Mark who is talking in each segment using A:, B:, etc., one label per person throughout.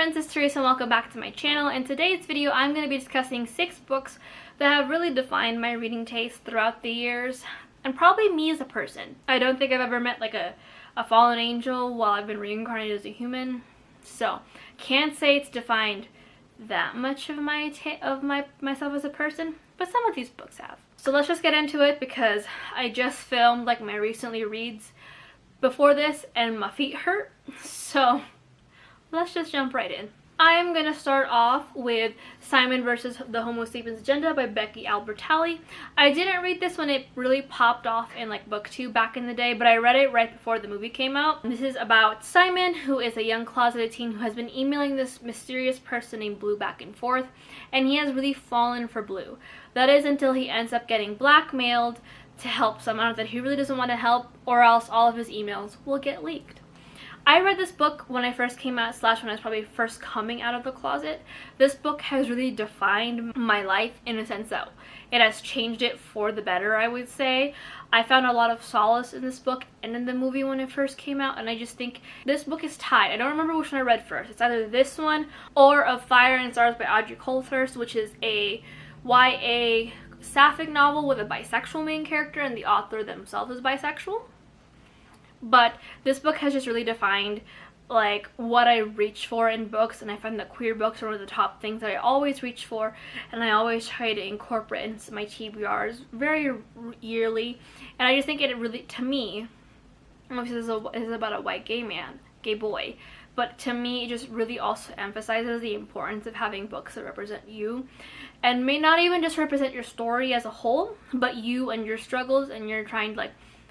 A: friends, it's Teresa and welcome back to my channel. In today's video, I'm going to be discussing 6 books that have really defined my reading taste throughout the years, and probably me as a person. I don't think I've ever met like a fallen angel while I've been reincarnated as a human, so can't say it's defined that much of myself as a person, but some of these books have. So let's just get into it because I just filmed like my recently reads before this and my feet hurt, so let's just jump right in. I am going to start off with Simon vs. the Homo Sapiens Agenda by Becky Albertalli. I didn't read this when it really popped off in like book 2 back in the day, but I read it right before the movie came out. This is about Simon, who is a young closeted teen who has been emailing this mysterious person named Blue back and forth, and he has really fallen for Blue. That is until he ends up getting blackmailed to help someone that he really doesn't want to help, or else all of his emails will get leaked. I read this book when I first came out, / when I was probably first coming out of the closet. This book has really defined my life in a sense that it has changed it for the better, I would say. I found a lot of solace in this book and in the movie when it first came out, and I just think this book is tied. I don't remember which one I read first. It's either this one or Of Fire and Stars by Audrey Coulthurst, which is a YA sapphic novel with a bisexual main character, and the author themselves is bisexual. But this book has just really defined like what I reach for in books, and I find that queer books are one of the top things that I always reach for, and I always try to incorporate into my TBRs very yearly. And I just think it really, to me, obviously this is about a white gay boy, but to me it just really also emphasizes the importance of having books that represent you, and may not even just represent your story as a whole, but you and your struggles and you're trying to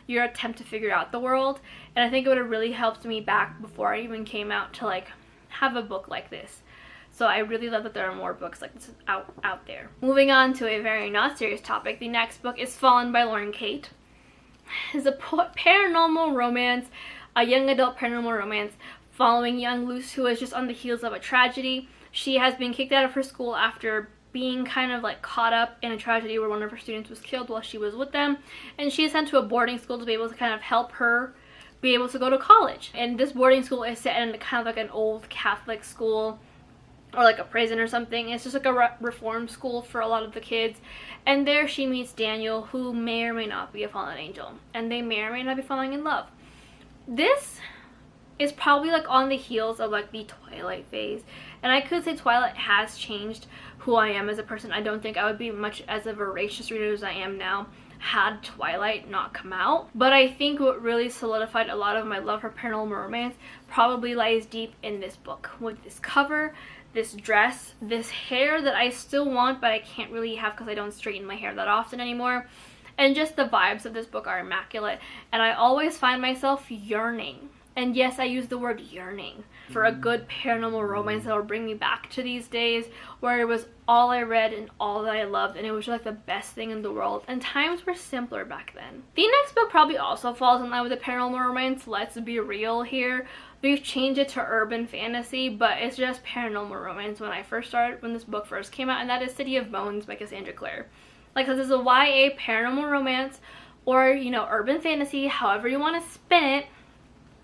A: your attempt to figure out the world. And I think it would have really helped me back before I even came out to like have a book like this. So I really love that there are more books like this out there. Moving on to a very not serious topic, the next book is Fallen by Lauren Kate. It's a paranormal romance, a young adult paranormal romance following young Luce, who is just on the heels of a tragedy. She has been kicked out of her school after being kind of like caught up in a tragedy where one of her students was killed while she was with them, and she is sent to a boarding school to be able to kind of help her be able to go to college. And this boarding school is set in kind of like an old Catholic school or like a prison or something. It's just like a reform school for a lot of the kids, and there she meets Daniel, who may or may not be a fallen angel, and they may or may not be falling in love. This is probably like on the heels of like the Twilight phase, and I could say Twilight has changed who I am as a person. I don't think I would be much as a voracious reader as I am now had Twilight not come out, but I think what really solidified a lot of my love for paranormal romance probably lies deep in this book, with this cover, this dress, this hair that I still want but I can't really have because I don't straighten my hair that often anymore, and just the vibes of this book are immaculate, and I always find myself yearning. And yes, I use the word yearning for a good paranormal romance that will bring me back to these days where it was all I read and all that I loved, and it was just like the best thing in the world, and times were simpler back then. The next book probably also falls in line with the paranormal romance. Let's be real here. We've changed it to urban fantasy, but it's just paranormal romance when this book first came out, and that is City of Bones by Cassandra Clare. Like, this is a YA paranormal romance, or, you know, urban fantasy, however you want to spin it,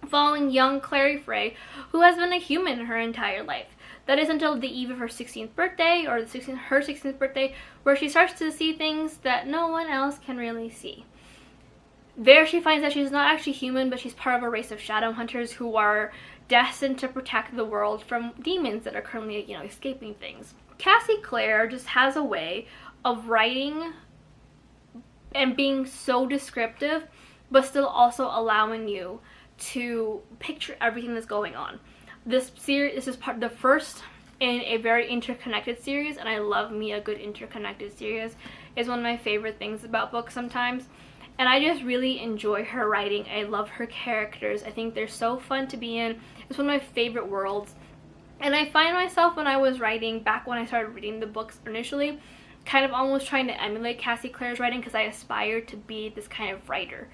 A: following young Clary Frey, who has been a human her entire life. That is until the eve of her 16th birthday, or her 16th birthday, where she starts to see things that no one else can really see. There she finds that she's not actually human, but she's part of a race of shadow hunters who are destined to protect the world from demons that are currently, you know, escaping things. Cassie Clare just has a way of writing and being so descriptive, but still also allowing you to picture everything that's going on. This series is the first in a very interconnected series, and I love me a good interconnected series. It's one of my favorite things about books sometimes, and I just really enjoy her writing. I love her characters. I think they're so fun to be in. It's one of my favorite worlds, and I find myself when I was writing, back when I started reading the books initially, kind of almost trying to emulate Cassie Clare's writing because I aspired to be this kind of writer,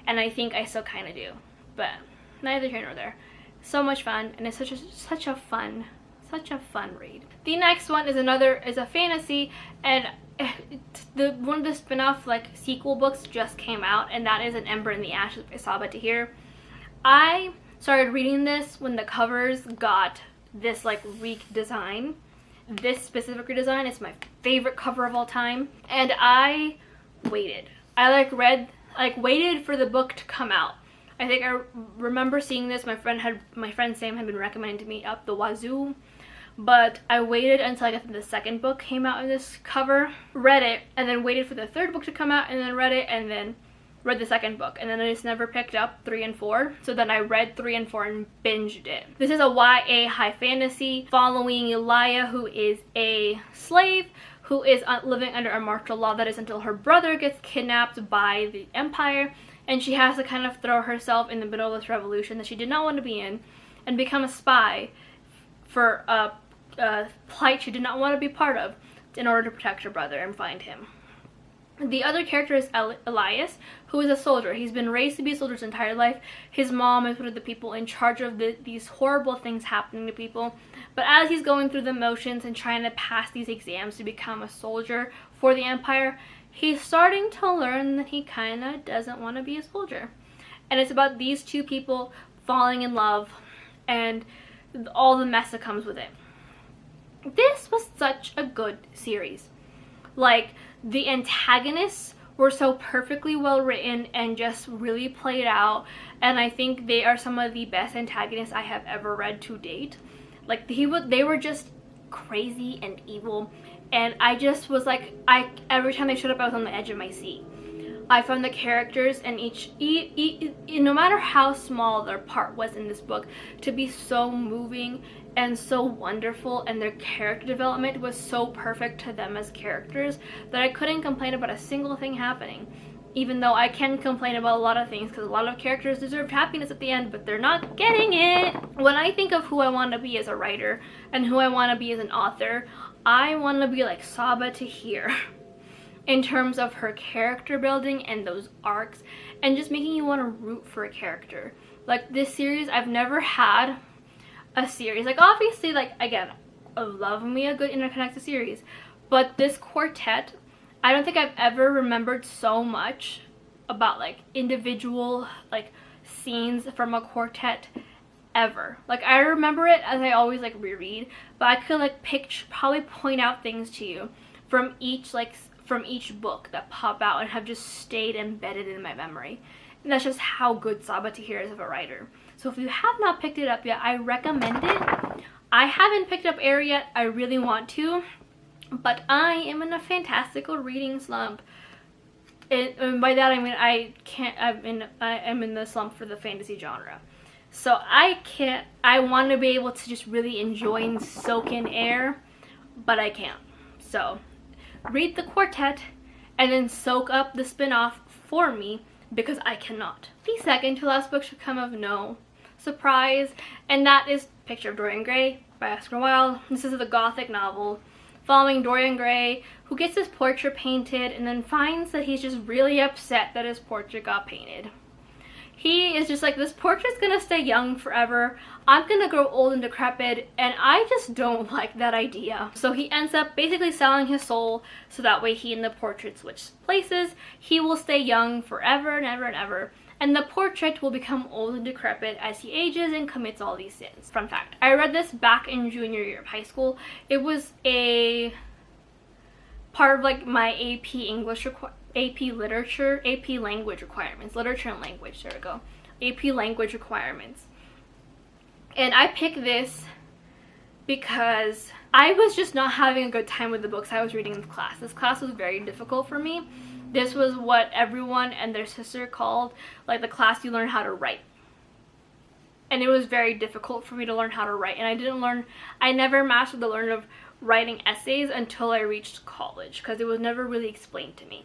A: and I think I still kind of do. But neither here nor there. So much fun, and it's such a fun read. The next one is a fantasy, and one of the spin-off like sequel books just came out, and that is An Ember in the Ashes by Sabaa Tahir. I started reading this when the covers got this like weak design. This specific redesign is my favorite cover of all time, and I waited. I waited for the book to come out. I think I remember seeing this. My friend Sam had been recommending to me up the wazoo, but I waited until I guess the second book came out in this cover, read it, and then waited for the third book to come out, and then read it, and then read the second book, and then I just never picked up 3 and 4. So then I read 3 and 4 and binged it. This is a YA high fantasy following Elia, who is a slave who is living under a martial law. That is until her brother gets kidnapped by the Empire, and she has to kind of throw herself in the middle of this revolution that she did not want to be in and become a spy for a plight she did not want to be part of in order to protect her brother and find him. The other character is Elias, who is a soldier. He's been raised to be a soldier his entire life. His mom is one of the people in charge of these horrible things happening to people. But as he's going through the motions and trying to pass these exams to become a soldier for the Empire, he's starting to learn that he kind of doesn't want to be a soldier. And it's about these two people falling in love and all the mess that comes with it. This was such a good series. Like, the antagonists were so perfectly well written and just really played out, and I think they are some of the best antagonists I have ever read to date. Like, they were just crazy and evil, and I just was like, every time they showed up I was on the edge of my seat. I found the characters and no matter how small their part was in this book, to be so moving and so wonderful, and their character development was so perfect to them as characters that I couldn't complain about a single thing happening. Even though I can complain about a lot of things because a lot of characters deserved happiness at the end, but they're not getting it. When I think of who I want to be as a writer and who I want to be as an author, I want to be like Saba Tahir in terms of her character building and those arcs and just making you want to root for a character. Like, this series, I've never had a series, like, obviously, like, again, I love me a good interconnected series, but this Quartet, I don't think I've ever remembered so much about like individual like scenes from a Quartet ever. Like, I remember it as I always like reread, but I could like probably point out things to you from each book that pop out and have just stayed embedded in my memory. And that's just how good Saba Tahir is of a writer. So if you have not picked it up yet, I recommend it. I haven't picked up Air yet. I really want to, but I am in a fantastical reading slump. And by that I mean I'm in the slump for the fantasy genre. So I want to be able to just really enjoy and soak in Air, but I can't. So read the Quartet and then soak up the spin-off for me, because I cannot. The second to last book should come of no surprise, and that is Picture of Dorian Gray by Oscar Wilde. This is the gothic novel following Dorian Gray, who gets his portrait painted and then finds that he's just really upset that his portrait got painted. He is just like, this portrait's gonna stay young forever. I'm gonna grow old and decrepit, and I just don't like that idea. So he ends up basically selling his soul so that way he and the portrait switch places. He will stay young forever and ever and ever, and the portrait will become old and decrepit as he ages and commits all these sins. Fun fact, I read this back in junior year of high school. It was a part of like my AP English AP literature, AP language requirements, literature and language, there we go, AP language requirements. And I picked this because I was just not having a good time with the books I was reading in class. This class was very difficult for me. This was what everyone and their sister called like the class you learn how to write. And it was very difficult for me to learn how to write. And I never mastered the learning of writing essays until I reached college, because it was never really explained to me.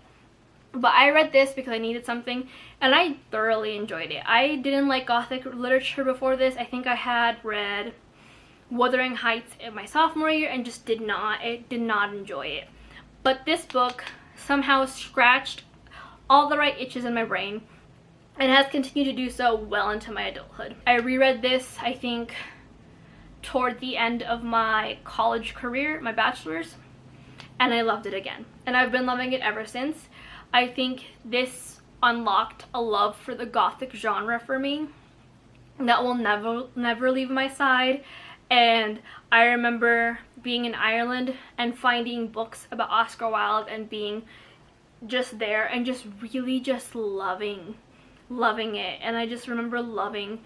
A: But I read this because I needed something, and I thoroughly enjoyed it. I didn't like gothic literature before this. I think I had read Wuthering Heights in my sophomore year and just did not enjoy it. But this book somehow scratched all the right itches in my brain and has continued to do so well into my adulthood. I reread this, I think, toward the end of my college career, my bachelor's, and I loved it again. And I've been loving it ever since. I think this unlocked a love for the gothic genre for me that will never leave my side, And I remember being in Ireland and finding books about Oscar Wilde and being just there and just really just loving it. And I just remember loving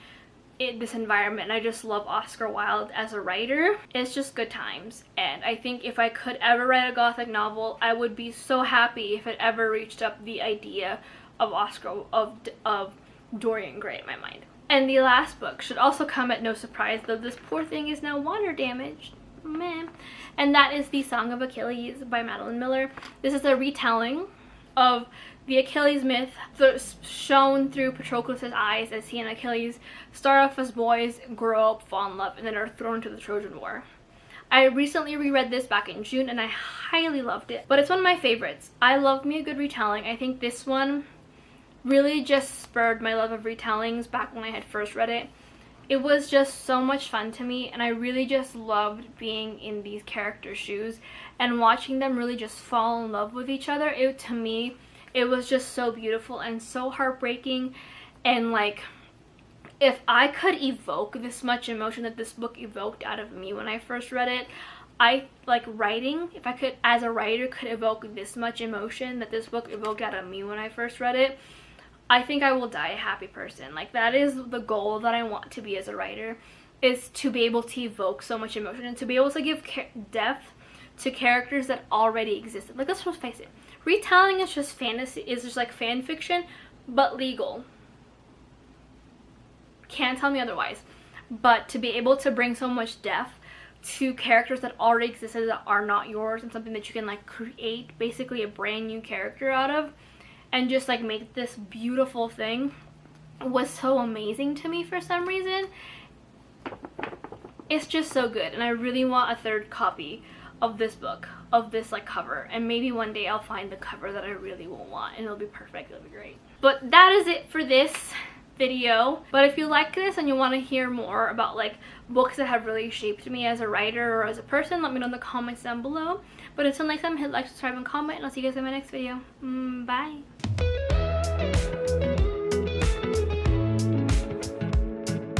A: this environment. I just love Oscar Wilde as a writer. It's just good times. And I think if I could ever write a gothic novel, I would be so happy if it ever reached up the idea of Dorian Gray in my mind. And the last book should also come at no surprise, though this poor thing is now water damaged. Man. And that is the Song of Achilles by Madeline Miller. This is a retelling of the Achilles myth shown through Patroclus' eyes as he and Achilles start off as boys, grow up, fall in love, and then are thrown into the Trojan War. I recently reread this back in June and I highly loved it, but it's one of my favorites. I love me a good retelling. I think this one really just spurred my love of retellings back when I had first read it. It was just so much fun to me, and I really just loved being in these characters' shoes and watching them really just fall in love with each other. To me, it was just so beautiful and so heartbreaking. And like, if I could evoke this much emotion that this book evoked out of me when I first read it, I like writing, if I could as a writer could evoke this much emotion that this book evoked out of me when I first read it, I think I will die a happy person. Like, that is the goal that I want to be as a writer, is to be able to evoke so much emotion and to be able to give depth to characters that already existed. Like, let's just face it, retelling is just fantasy, is just like fan fiction, but legal. Can't tell me otherwise. But to be able to bring so much depth to characters that already existed that are not yours, and something that you can like create basically a brand new character out of, and just like make this beautiful thing, was so amazing to me for some reason. It's just so good, and I really want a third copy of this book, of this like cover, and maybe one day I'll find the cover that I really will want and it'll be perfect, it'll be great. But that is it for this video. But if you like this and you want to hear more about like books that have really shaped me as a writer or as a person, let me know in the comments down below. But until next time, hit like, subscribe, and comment, and I'll see you guys in my next video. Bye.